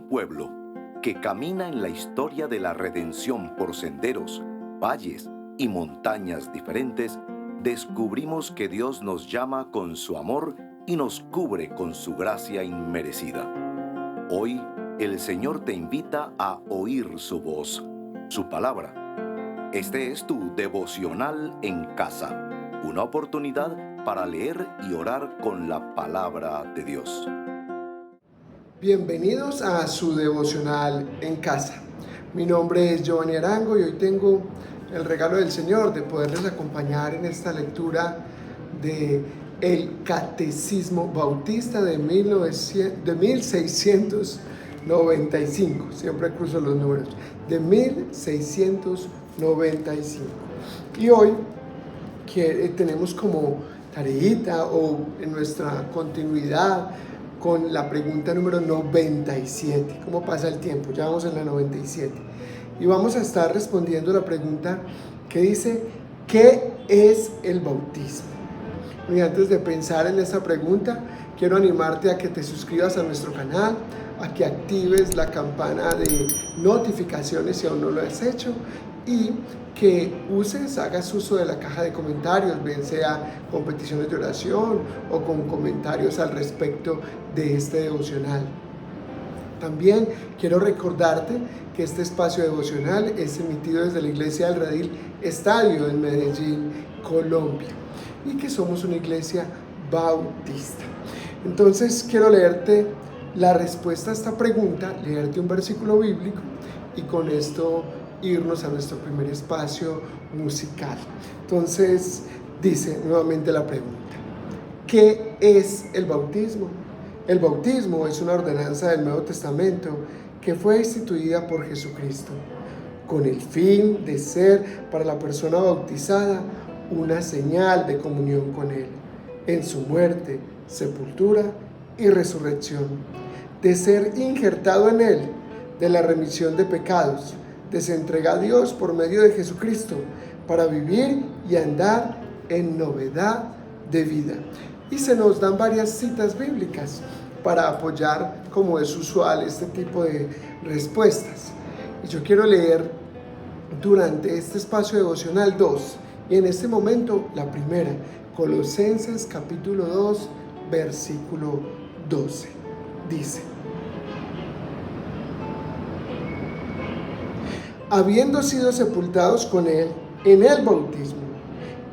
un pueblo que camina en la historia de la redención por senderos, valles y montañas diferentes, descubrimos que Dios nos llama con su amor y nos cubre con su gracia inmerecida. Hoy, el Señor te invita a oír su voz, su palabra. Este es tu devocional en casa, una oportunidad para leer y orar con la palabra de Dios. Bienvenidos a su devocional en casa. Mi nombre es Giovanni Arango y hoy tengo el regalo del Señor de poderles acompañar en esta lectura de el Catecismo Bautista de 1695. Siempre cruzo los números. De 1695. Y hoy tenemos como tareita o en nuestra continuidad con la pregunta número 97. ¿Cómo pasa el tiempo? Ya vamos en la 97. Y vamos a estar respondiendo la pregunta que dice, ¿qué es el bautismo? Y antes de pensar en esta pregunta, quiero animarte a que te suscribas a nuestro canal, a que actives la campana de notificaciones si aún no lo has hecho y que hagas uso de la caja de comentarios, bien sea con peticiones de oración o con comentarios al respecto de este devocional. También quiero recordarte que este espacio devocional es emitido desde la Iglesia del Redil Estadio en Medellín, Colombia, y que somos una iglesia bautista. Entonces quiero leerte la respuesta a esta pregunta, leerte un versículo bíblico y con esto irnos a nuestro primer espacio musical. Entonces dice nuevamente la pregunta, ¿qué es el bautismo? El bautismo es una ordenanza del Nuevo Testamento que fue instituida por Jesucristo con el fin de ser para la persona bautizada una señal de comunión con Él en su muerte, sepultura y resurrección, de ser injertado en Él, de la remisión de pecados, de se entrega a Dios por medio de Jesucristo para vivir y andar en novedad de vida. Y se nos dan varias citas bíblicas para apoyar, como es usual, este tipo de respuestas. Y yo quiero leer durante este espacio devocional 2, y en este momento la primera, Colosenses capítulo 2, versículo 12. Dice, habiendo sido sepultados con Él en el bautismo,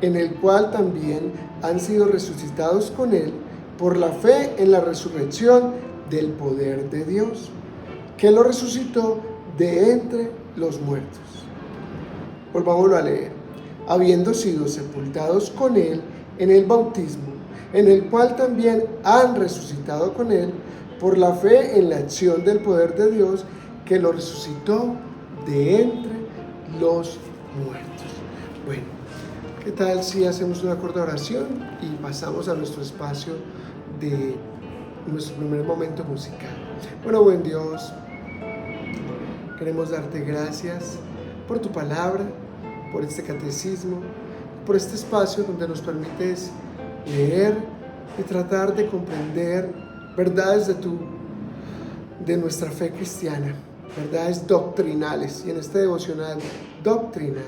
en el cual también han sido resucitados con Él por la fe en la resurrección del poder de Dios, que lo resucitó de entre los muertos. Volvámoslo a leer. Habiendo sido sepultados con Él en el bautismo, en el cual también han resucitado con Él por la fe en la acción del poder de Dios, que lo resucitó de entre los muertos. Bueno, ¿qué tal si hacemos una corta oración y pasamos a nuestro espacio de nuestro primer momento musical? Bueno, buen Dios, queremos darte gracias por tu palabra, por este catecismo, por este espacio donde nos permites leer y tratar de comprender verdades de nuestra fe cristiana, verdades doctrinales. Y en este devocional doctrinal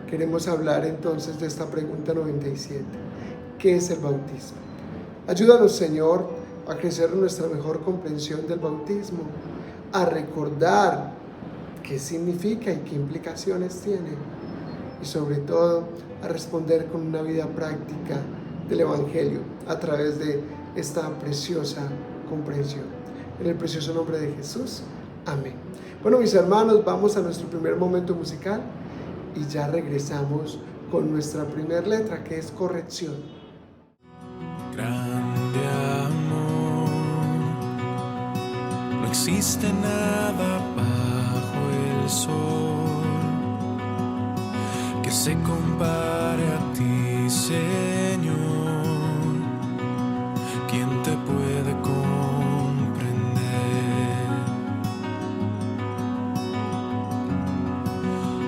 queremos hablar entonces de esta pregunta 97. ¿Qué es el bautismo? Ayúdanos, Señor, a crecer en nuestra mejor comprensión del bautismo, a recordar qué significa y qué implicaciones tiene, y sobre todo a responder con una vida práctica del Evangelio a través de esta preciosa comprensión. En el precioso nombre de Jesús. Amén. Bueno, mis hermanos, vamos a nuestro primer momento musical y ya regresamos con nuestra primera letra, que es corrección. Grande amor, no existe nada bajo el sol que se compare a ti, Señor. ¿Quién te puede comprender?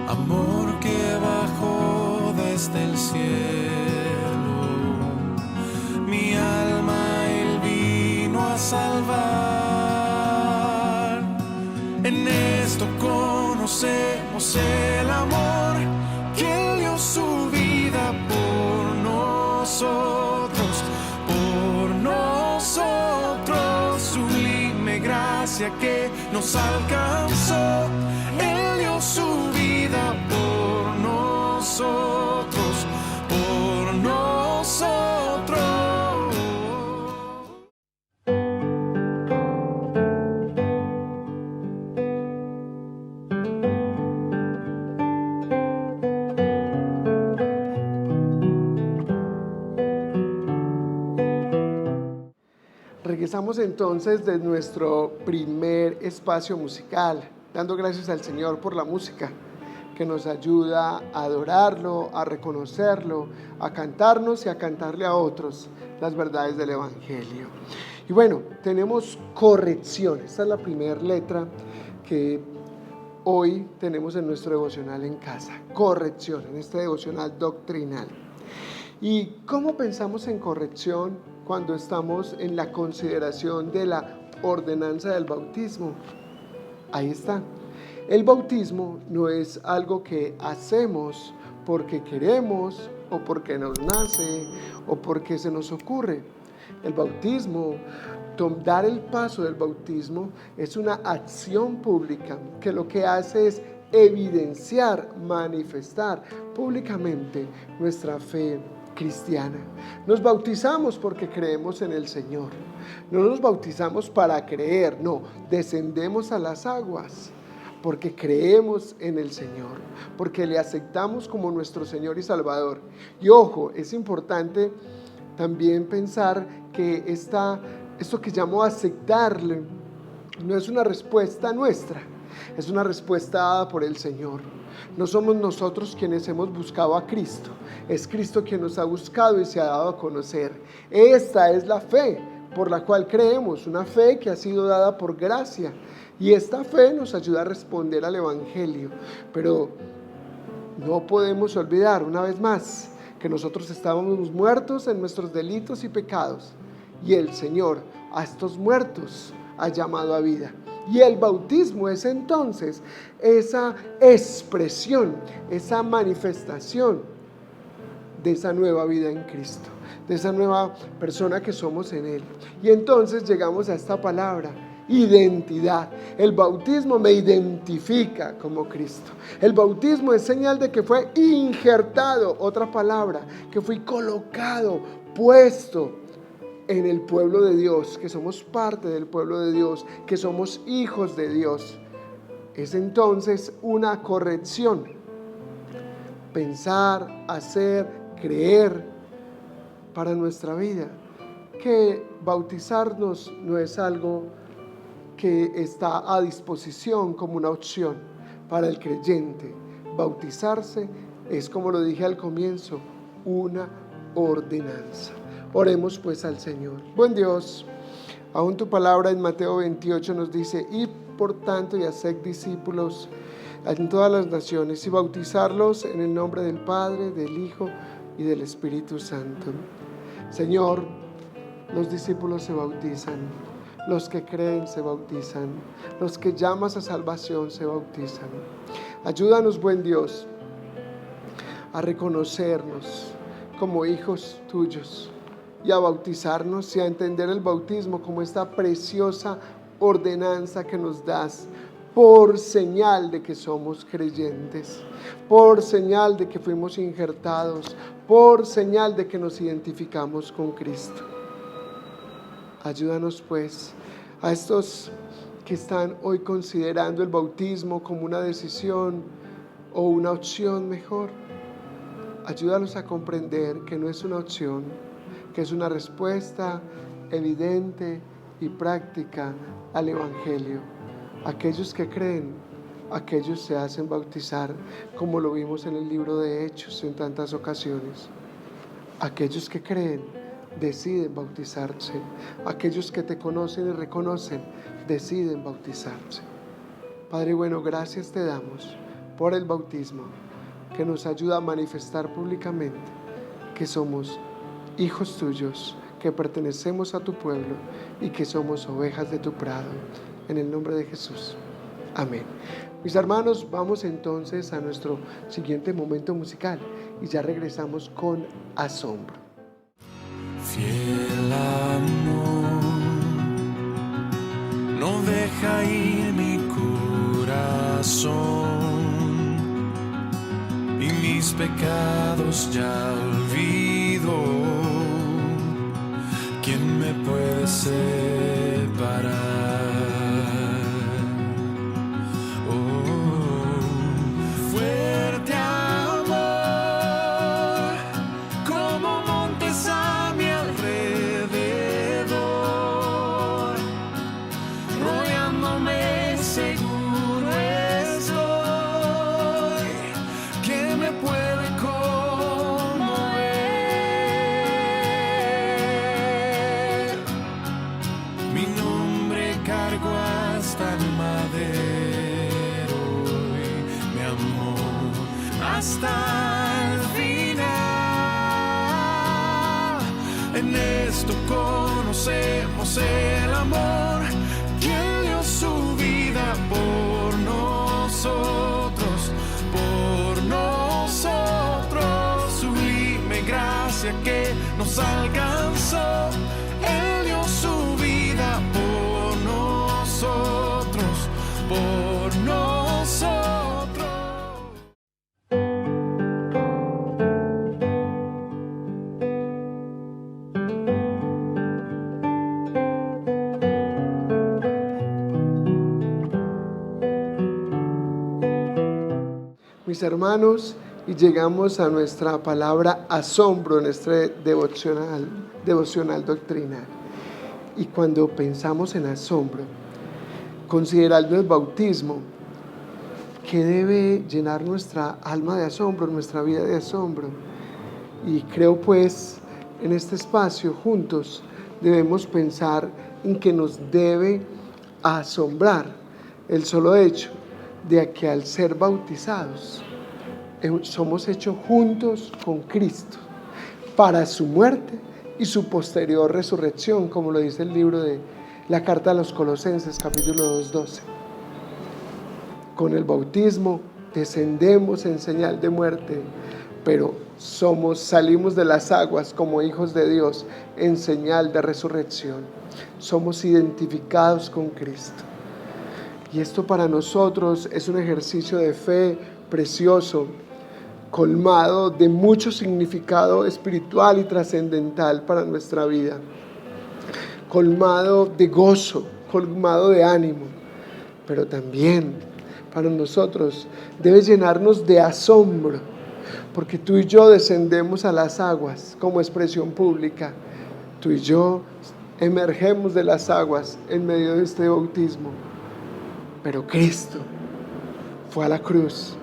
Amor que bajó desde el cielo, mi alma Él vino a salvar. conocemos el amor que Él dio su vida por nosotros, sublime gracia que nos alcanzó. Él dio su vida por nosotros, por nosotros. Regresamos entonces de nuestro primer espacio musical, dando gracias al Señor por la música que nos ayuda a adorarlo, a reconocerlo, a cantarnos y a cantarle a otros las verdades del Evangelio. Y bueno, tenemos corrección. Esta es la primera letra que hoy tenemos en nuestro devocional en casa. Corrección, en este devocional doctrinal. ¿Y cómo pensamos en corrección cuando estamos en la consideración de la ordenanza del bautismo? Ahí está. El bautismo no es algo que hacemos porque queremos o porque nos nace o porque se nos ocurre. El bautismo, dar el paso del bautismo, es una acción pública que lo que hace es evidenciar, manifestar públicamente nuestra fe cristiana. Nos bautizamos porque creemos en el Señor. No nos bautizamos para creer, no, descendemos a las aguas porque creemos en el Señor, porque le aceptamos como nuestro Señor y Salvador. Y ojo, es importante también pensar que esto que llamo aceptarle no es una respuesta nuestra, es una respuesta dada por el Señor. No somos nosotros quienes hemos buscado a Cristo, es Cristo quien nos ha buscado y se ha dado a conocer. Esta es la fe por la cual creemos, una fe que ha sido dada por gracia, y esta fe nos ayuda a responder al Evangelio. Pero no podemos olvidar una vez más que nosotros estábamos muertos en nuestros delitos y pecados, y el Señor a estos muertos ha llamado a vida. Y el bautismo es entonces esa expresión, esa manifestación de esa nueva vida en Cristo, de esa nueva persona que somos en Él. Y entonces llegamos a esta palabra, identidad. El bautismo me identifica como Cristo. El bautismo es señal de que fue injertado, otra palabra, que fui colocado, puesto en el pueblo de Dios, que somos parte del pueblo de Dios, que somos hijos de Dios. Es entonces una corrección. Pensar, hacer, creer para nuestra vida. Que bautizarnos no es algo que está a disposición como una opción para el creyente. Bautizarse es, como lo dije al comienzo, una ordenanza. Oremos pues al Señor. Buen Dios, aún tu palabra en Mateo 28 nos dice: id por tanto y haced discípulos en todas las naciones y bautizarlos en el nombre del Padre, del Hijo y del Espíritu Santo. Señor, los discípulos se bautizan, los que creen se bautizan, los que llamas a salvación se bautizan. Ayúdanos, buen Dios, a reconocernos como hijos tuyos y a bautizarnos y a entender el bautismo como esta preciosa ordenanza que nos das por señal de que somos creyentes, por señal de que fuimos injertados, por señal de que nos identificamos con Cristo. Ayúdanos pues a estos que están hoy considerando el bautismo como una decisión o una opción mejor. Ayúdalos a comprender que no es una opción, que es una respuesta evidente y práctica al Evangelio. Aquellos que creen, aquellos se hacen bautizar, como lo vimos en el libro de Hechos en tantas ocasiones. Aquellos que creen deciden bautizarse. Aquellos que te conocen y reconocen deciden bautizarse. Padre bueno, gracias te damos por el bautismo que nos ayuda a manifestar públicamente que somos hijos tuyos, que pertenecemos a tu pueblo y que somos ovejas de tu prado. En el nombre de Jesús. Amén. Mis hermanos, vamos entonces a nuestro siguiente momento musical y ya regresamos con asombro. Fiel amor, no deja ir mi corazón, y mis pecados ya olvido. ¿Quién me puede separar? Fuerte amor, como montes a mi alrededor, rodeándome seguro estoy. ¿Quién me puede conmover? Mi nombre cargo hasta el madero y me amó hasta el final. En esto conocemos el amor, quien dio su vida por nosotros, sublime gracia que nos alcanzó. Él dio su vida por nosotros, por nosotros. Mis hermanos, y llegamos a nuestra palabra asombro en este devocional doctrinal. Y cuando pensamos en asombro, considerando el bautismo, que debe llenar nuestra alma de asombro, nuestra vida de asombro. Y creo pues, en este espacio juntos debemos pensar en que nos debe asombrar el solo hecho de que al ser bautizados somos hechos juntos con Cristo para su muerte y su posterior resurrección, como lo dice el libro de la carta a los Colosenses, capítulo 2:12. Con el bautismo descendemos en señal de muerte, pero salimos de las aguas como hijos de Dios en señal de resurrección. Somos identificados con Cristo. Y esto para nosotros es un ejercicio de fe precioso, colmado de mucho significado espiritual y trascendental para nuestra vida, colmado de gozo, colmado de ánimo, pero también para nosotros debe llenarnos de asombro, porque tú y yo descendemos a las aguas como expresión pública, tú y yo emergemos de las aguas en medio de este bautismo, pero Cristo fue a la cruz,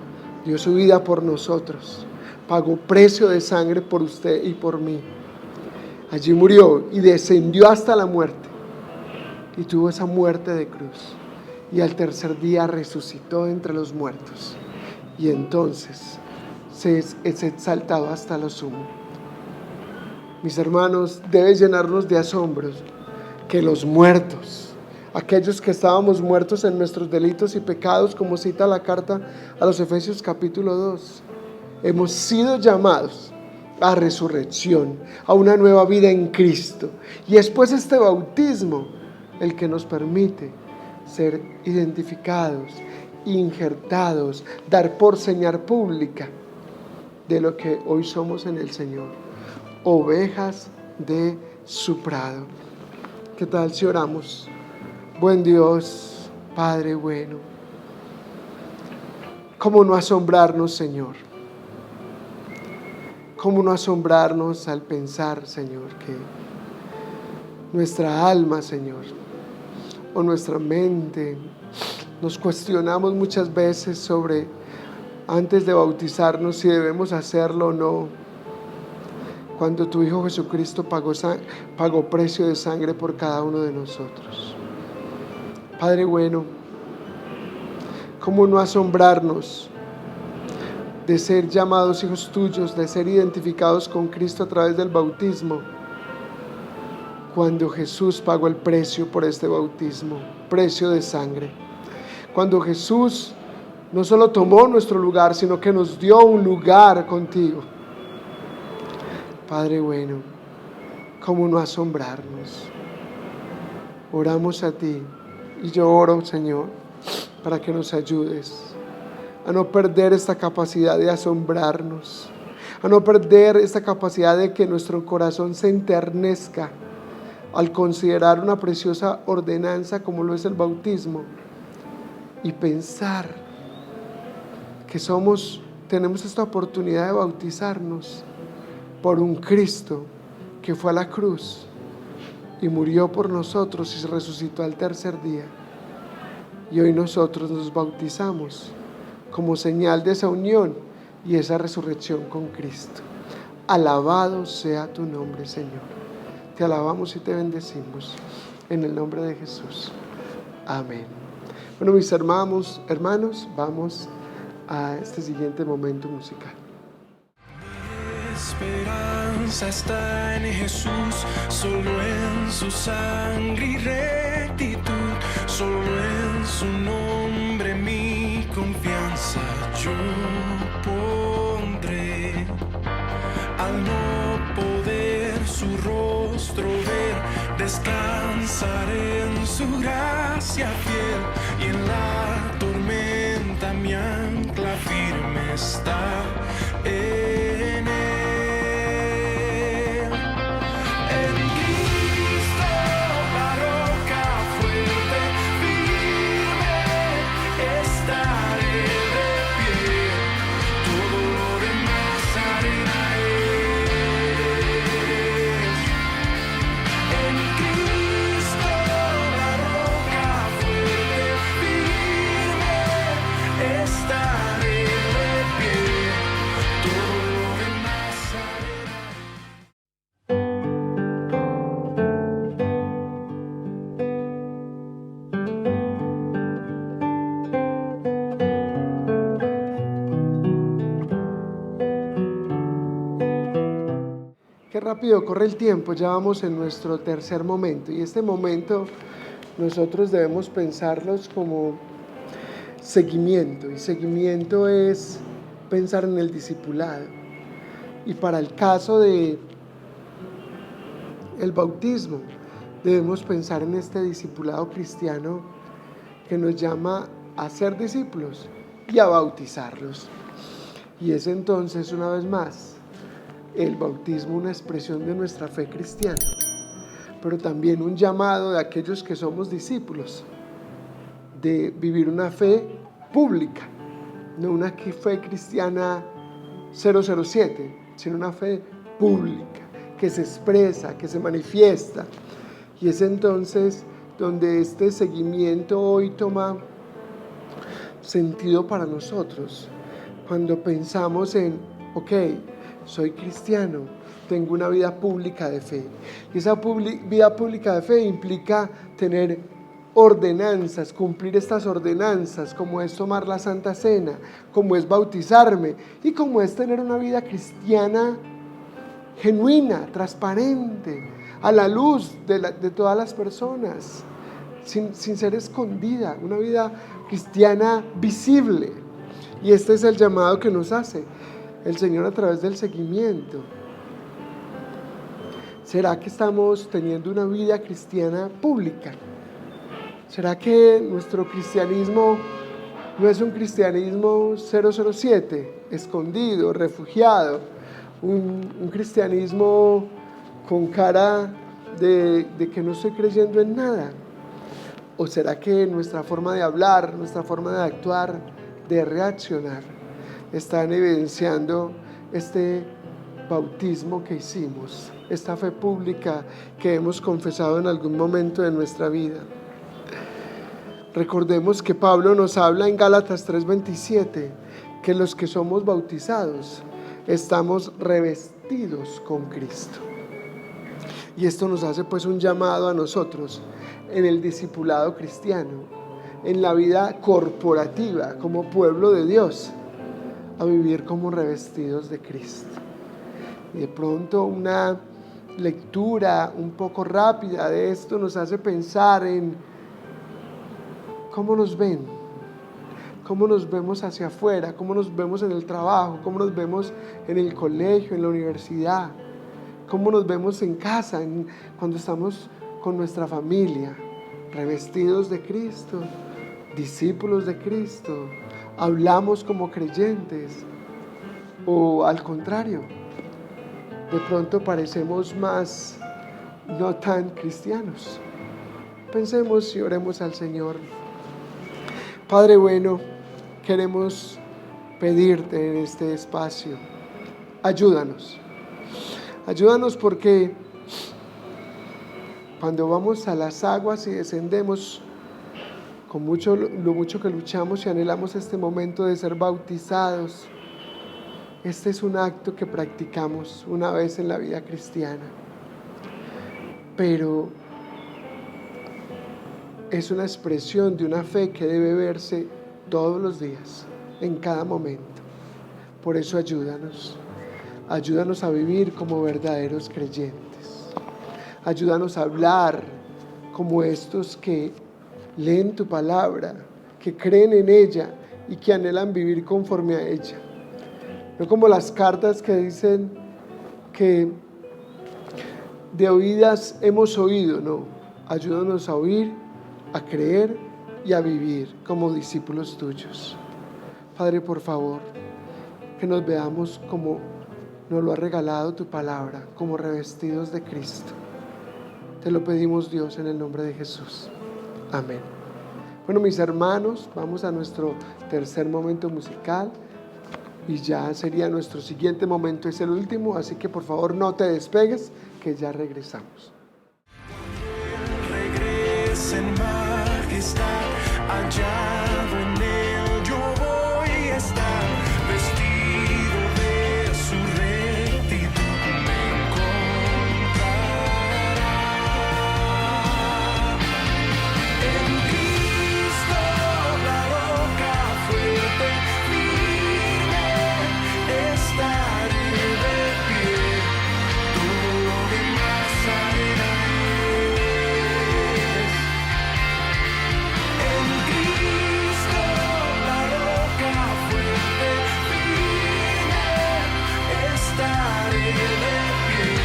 dio su vida por nosotros, pagó precio de sangre por usted y por mí. Allí murió y descendió hasta la muerte y tuvo esa muerte de cruz. Y al tercer día resucitó entre los muertos y entonces es exaltado hasta lo sumo. Mis hermanos, debe llenarnos de asombros que los muertos, aquellos que estábamos muertos en nuestros delitos y pecados, como cita la carta a los Efesios capítulo 2, hemos sido llamados a resurrección, a una nueva vida en Cristo. Y es pues este bautismo el que nos permite ser identificados, injertados, dar por señal pública de lo que hoy somos en el Señor, ovejas de su prado. ¿Qué tal si oramos? Buen Dios, Padre bueno, ¿cómo no asombrarnos, Señor? ¿Cómo no asombrarnos al pensar, Señor, que nuestra alma, Señor, o nuestra mente, nos cuestionamos muchas veces sobre, antes de bautizarnos, si debemos hacerlo o no, cuando tu Hijo Jesucristo pagó precio de sangre por cada uno de nosotros? Padre bueno, ¿cómo no asombrarnos de ser llamados hijos tuyos, de ser identificados con Cristo a través del bautismo, cuando Jesús pagó el precio por este bautismo, precio de sangre? Cuando Jesús no solo tomó nuestro lugar, sino que nos dio un lugar contigo. Padre bueno, ¿cómo no asombrarnos? Oramos a ti y yo oro, Señor, para que nos ayudes a no perder esta capacidad de asombrarnos, a no perder esta capacidad de que nuestro corazón se enternezca al considerar una preciosa ordenanza como lo es el bautismo y pensar que tenemos esta oportunidad de bautizarnos por un Cristo que fue a la cruz y murió por nosotros y se resucitó al tercer día. Y hoy nosotros nos bautizamos como señal de esa unión y esa resurrección con Cristo. Alabado sea tu nombre, Señor. Te alabamos y te bendecimos en el nombre de Jesús. Amén. Bueno, mis hermanos, vamos a este siguiente momento musical. Esperanza está en Jesús, solo en su sangre y rectitud, solo en su nombre mi confianza yo pondré. Al no poder su rostro ver, descansaré en su gracia fiel, y en la tormenta mi ancla firme está en él. En Cristo la roca fuerte, firme, estaré de pie, todo lo demás arena es. En Cristo la roca fuerte, firme, estaré de pie, todo lo demás arena. Qué rápido corre el tiempo, ya vamos en nuestro tercer momento y este momento nosotros debemos pensarlos como seguimiento, y seguimiento es pensar en el discipulado. Y para el caso de el bautismo debemos pensar en este discipulado cristiano que nos llama a ser discípulos y a bautizarlos. Y es entonces, una vez más, el bautismo una expresión de nuestra fe cristiana, pero también un llamado de aquellos que somos discípulos, de vivir una fe pública, no una fe cristiana 007, sino una fe pública, que se expresa, que se manifiesta. Y es entonces donde este seguimiento hoy toma sentido para nosotros, cuando pensamos en, ok, soy cristiano, tengo una vida pública de fe. Y esa vida pública de fe implica tener ordenanzas, cumplir estas ordenanzas, como es tomar la Santa Cena, como es bautizarme y como es tener una vida cristiana genuina, transparente, a la luz de todas las personas, sin ser escondida, una vida cristiana visible. Y este es el llamado que nos hace el Señor a través del seguimiento. ¿Será que estamos teniendo una vida cristiana pública? ¿Será que nuestro cristianismo no es un cristianismo 007, escondido, refugiado, un cristianismo con cara de que no estoy creyendo en nada? ¿O será que nuestra forma de hablar, nuestra forma de actuar, de reaccionar, están evidenciando este bautismo que hicimos, esta fe pública que hemos confesado en algún momento de nuestra vida? Recordemos que Pablo nos habla en Gálatas 3:27, que los que somos bautizados estamos revestidos con Cristo. Y esto nos hace pues un llamado a nosotros en el discipulado cristiano, en la vida corporativa como pueblo de Dios, a vivir como revestidos de Cristo. Y de pronto una lectura un poco rápida de esto nos hace pensar en cómo nos ven cómo nos vemos hacia afuera, cómo nos vemos en el trabajo, cómo nos vemos en el colegio, en la universidad, cómo nos vemos en casa, cuando estamos con nuestra familia, revestidos de Cristo, discípulos de Cristo, hablamos como creyentes, o al contrario, de pronto parecemos más no tan cristianos. Pensemos y oremos al Señor. Padre bueno, queremos pedirte en este espacio, ayúdanos porque cuando vamos a las aguas y descendemos, con lo mucho que luchamos y anhelamos este momento de ser bautizados, este es un acto que practicamos una vez en la vida cristiana, pero es una expresión de una fe que debe verse todos los días, en cada momento. Por eso ayúdanos a vivir como verdaderos creyentes. Ayúdanos a hablar como estos que leen tu palabra, que creen en ella y que anhelan vivir conforme a ella. No como las cartas que dicen que de oídas hemos oído, no. Ayúdanos a oír, a creer y a vivir como discípulos tuyos. Padre, por favor, que nos veamos como nos lo ha regalado tu palabra, como revestidos de Cristo. Te lo pedimos, Dios, en el nombre de Jesús. Amén. Bueno, mis hermanos, vamos a nuestro tercer momento musical y ya sería nuestro siguiente momento, es el último, así que por favor no te despegues, que ya regresamos. Regresa en majestad, hallado en él yo voy a estar, vestido de su rectitud me encontrará. En Cristo la roca fuerte firme, estaré de pie, todo lo demás arena es. En Cristo la roca fuerte firme, estaré de pie,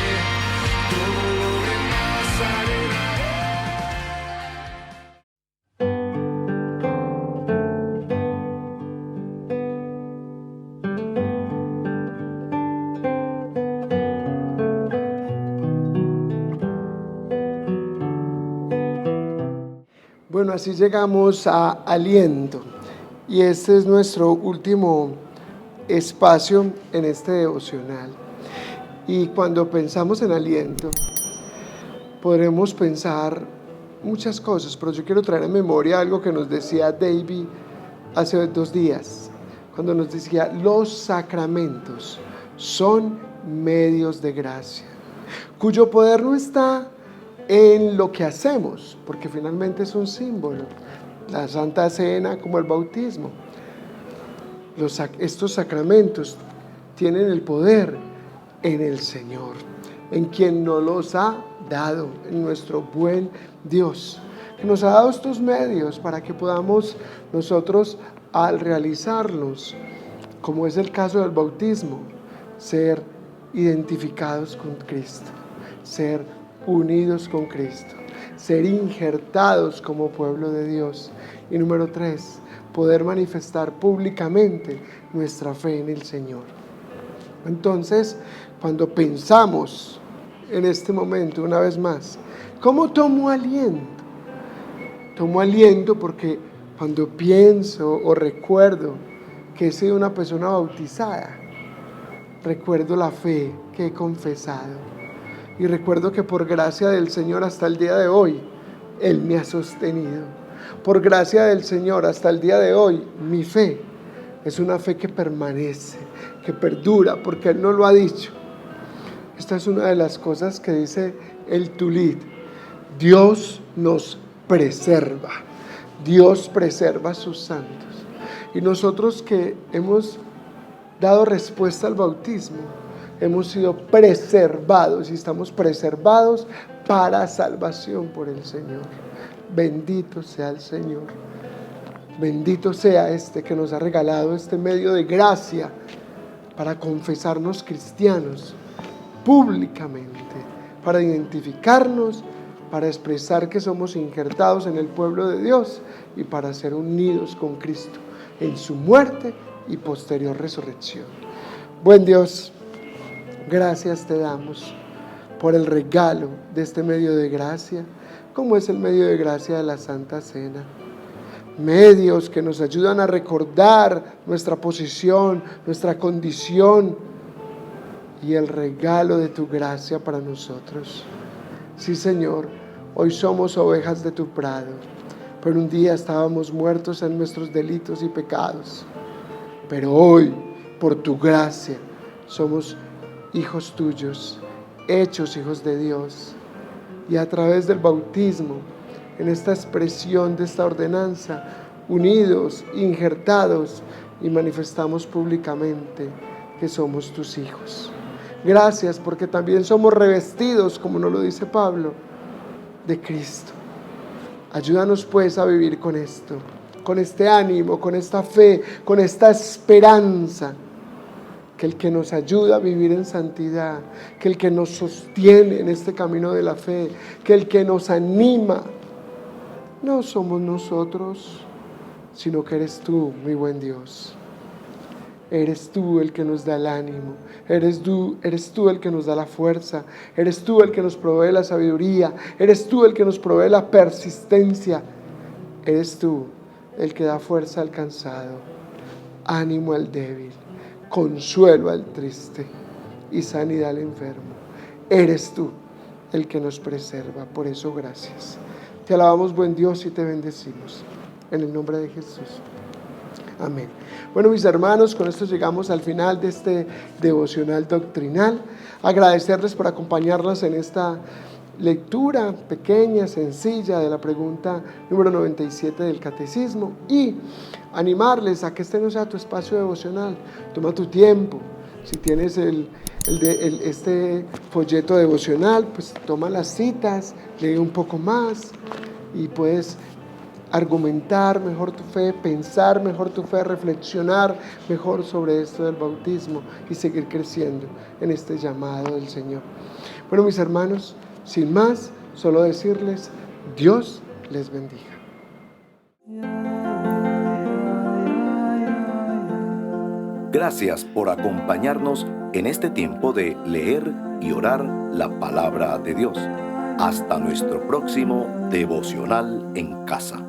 todo lo demás arena Bueno, así llegamos a aliento y este es nuestro último espacio en este devocional. Y cuando pensamos en aliento, podremos pensar muchas cosas, pero yo quiero traer en memoria algo que nos decía David hace 2 días, cuando nos decía: los sacramentos son medios de gracia, cuyo poder no está en lo que hacemos, porque finalmente es un símbolo, la Santa Cena como el bautismo. Estos sacramentos tienen el poder en el Señor, en quien nos los ha dado, en nuestro buen Dios, que nos ha dado estos medios para que podamos nosotros, al realizarlos, como es el caso del bautismo, ser identificados con Cristo, ser unidos con Cristo, ser injertados como pueblo de Dios. Y número 3, poder manifestar públicamente nuestra fe en el Señor. Entonces, cuando pensamos en este momento, una vez más, ¿cómo tomo aliento? Tomo aliento porque cuando pienso o recuerdo que he sido una persona bautizada, recuerdo la fe que he confesado. Y recuerdo que por gracia del Señor hasta el día de hoy, Él me ha sostenido. Por gracia del Señor hasta el día de hoy, mi fe es una fe que permanece, que perdura, porque Él nos lo ha dicho. Esta es una de las cosas que dice el Tulit: Dios nos preserva, Dios preserva a sus santos. Y nosotros que hemos dado respuesta al bautismo, hemos sido preservados y estamos preservados para salvación por el Señor. Bendito sea el Señor. Bendito sea este que nos ha regalado este medio de gracia para confesarnos cristianos públicamente, para identificarnos, para expresar que somos injertados en el pueblo de Dios y para ser unidos con Cristo en su muerte y posterior resurrección. Buen Dios, gracias te damos por el regalo de este medio de gracia, como es el medio de gracia de la Santa Cena. Medios que nos ayudan a recordar nuestra posición, nuestra condición y el regalo de tu gracia para nosotros. Sí, Señor, hoy somos ovejas de tu prado, pero un día estábamos muertos en nuestros delitos y pecados. Pero hoy, por tu gracia, somos hijos tuyos, hechos hijos de Dios. Y a través del bautismo, en esta expresión de esta ordenanza, unidos, injertados y manifestamos públicamente que somos tus hijos. Gracias porque también somos revestidos, como nos lo dice Pablo, de Cristo. Ayúdanos pues a vivir con esto, con este ánimo, con esta fe, con esta esperanza, que el que nos ayuda a vivir en santidad, que el que nos sostiene en este camino de la fe, que el que nos anima, no somos nosotros, sino que eres tú, mi buen Dios. Eres tú el que nos da el ánimo, eres tú el que nos da la fuerza, eres tú el que nos provee la sabiduría, eres tú el que nos provee la persistencia, eres tú el que da fuerza al cansado, ánimo al débil, consuelo al triste y sanidad al enfermo. Eres tú el que nos preserva, por eso gracias. Te alabamos, buen Dios, y te bendecimos. En el nombre de Jesús. Amén. Bueno, mis hermanos, con esto llegamos al final de este devocional doctrinal. Agradecerles por acompañarnos en esta lectura pequeña, sencilla de la pregunta número 97 del Catecismo y animarles a que este no sea tu espacio devocional. Toma tu tiempo. Si tienes este folleto devocional, pues toma las citas, lee un poco más y puedes argumentar mejor tu fe, pensar mejor tu fe, reflexionar mejor sobre esto del bautismo y seguir creciendo en este llamado del Señor. Bueno, mis hermanos, sin más, solo decirles, Dios les bendiga. Gracias por acompañarnos en este tiempo de leer y orar la palabra de Dios. Hasta nuestro próximo devocional en casa.